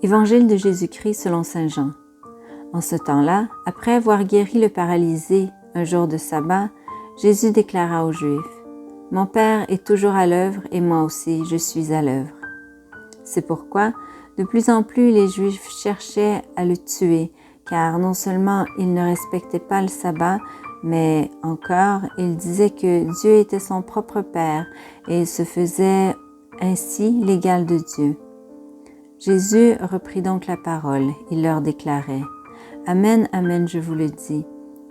Évangile de Jésus-Christ selon saint Jean. En ce temps-là, après avoir guéri le paralysé un jour de sabbat, Jésus déclara aux Juifs : « Mon Père est toujours à l'œuvre et moi aussi je suis à l'œuvre. » C'est pourquoi, de plus en plus, les Juifs cherchaient à le tuer, car non seulement il ne respectait pas le sabbat, mais encore, il disait que Dieu était son propre Père et il se faisait ainsi l'égal de Dieu. Jésus reprit donc la parole. Il leur déclarait : « Amen, amen, je vous le dis,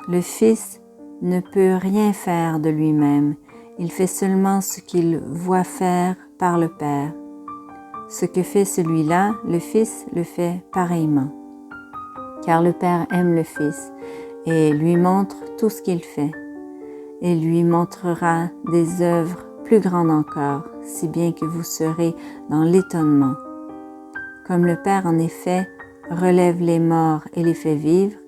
le Fils ne peut rien faire de lui-même. Il fait seulement ce qu'il voit faire par le Père. Ce que fait celui-là, le Fils le fait pareillement. Car le Père aime le Fils et lui montre tout ce qu'il fait. Il lui montrera des œuvres plus grandes encore, si bien que vous serez dans l'étonnement. Comme le Père en effet relève les morts et les fait vivre,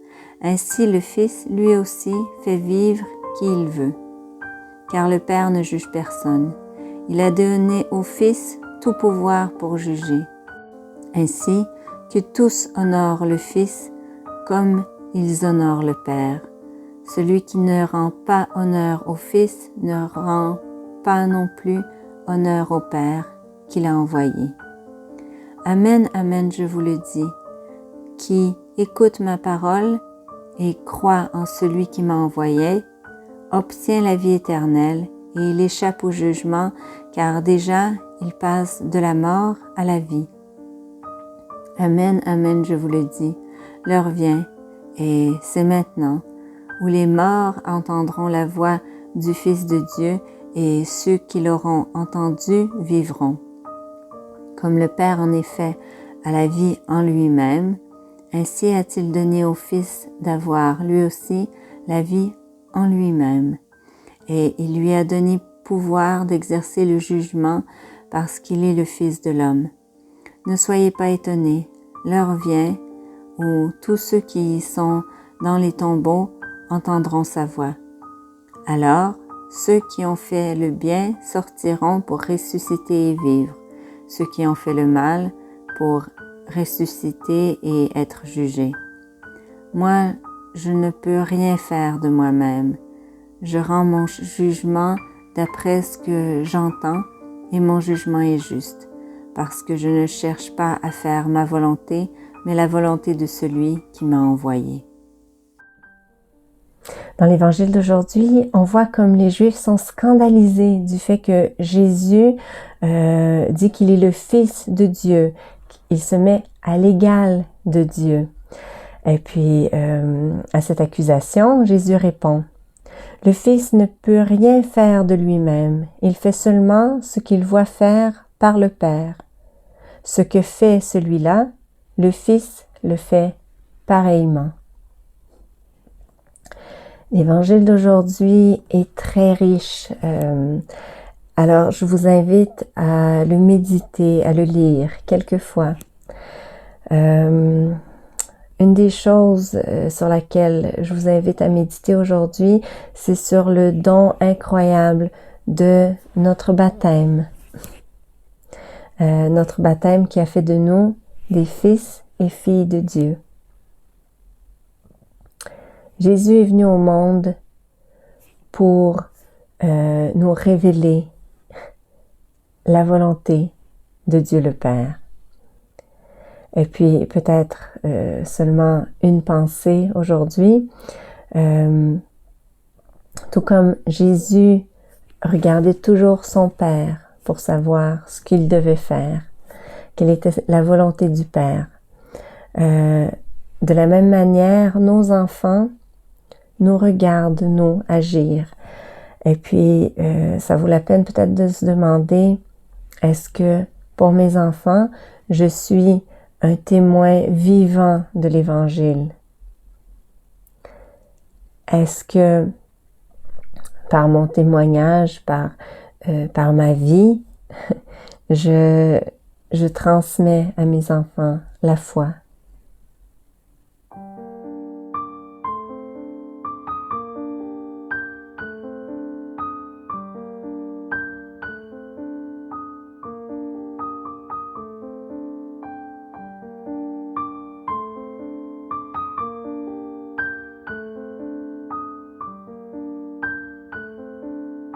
ainsi le Fils lui aussi fait vivre qui il veut. Car le Père ne juge personne. Il a donné au Fils tout pouvoir pour juger. Ainsi que tous honorent le Fils comme ils honorent le Père. Celui qui ne rend pas honneur au Fils ne rend pas non plus honneur au Père qui l'a envoyé. Amen, amen, je vous le dis, qui écoute ma parole et croit en celui qui m'a envoyé, obtient la vie éternelle et il échappe au jugement, car déjà il passe de la mort à la vie. Amen, amen, je vous le dis, l'heure vient, et c'est maintenant, où les morts entendront la voix du Fils de Dieu, et ceux qui l'auront entendu vivront. Comme le Père en effet a la vie en lui-même, ainsi a-t-il donné au Fils d'avoir lui aussi la vie en lui-même. Et il lui a donné pouvoir d'exercer le jugement parce qu'il est le Fils de l'homme. Ne soyez pas étonnés, l'heure vient où tous ceux qui sont dans les tombeaux entendront sa voix. Alors, ceux qui ont fait le bien sortiront pour ressusciter et vivre. Ceux qui ont fait le mal pour ressusciter et être jugés. Moi, je ne peux rien faire de moi-même. Je rends mon jugement d'après ce que j'entends et mon jugement est juste, parce que je ne cherche pas à faire ma volonté, mais la volonté de celui qui m'a envoyé. Dans l'évangile d'aujourd'hui, on voit comme les Juifs sont scandalisés du fait que Jésus dit qu'il est le Fils de Dieu. Il se met à l'égal de Dieu. Et puis, à cette accusation, Jésus répond : « Le Fils ne peut rien faire de lui-même. Il fait seulement ce qu'il voit faire par le Père. Ce que fait celui-là, le Fils le fait pareillement. » L'évangile d'aujourd'hui est très riche. Alors, je vous invite à le méditer, à le lire quelques fois. Une des choses sur laquelle je vous invite à méditer aujourd'hui, c'est sur le don incroyable de notre baptême. Notre baptême qui a fait de nous des fils et filles de Dieu. Jésus est venu au monde pour nous révéler la volonté de Dieu le Père. Et puis peut-être seulement une pensée aujourd'hui. Tout comme Jésus regardait toujours son Père pour savoir ce qu'il devait faire, quelle était la volonté du Père. De la même manière, nos enfants nous regardent, nous, agir. Et puis, ça vaut la peine peut-être de se demander, est-ce que pour mes enfants, je suis un témoin vivant de l'Évangile? Est-ce que par mon témoignage, par ma vie, je transmets à mes enfants la foi?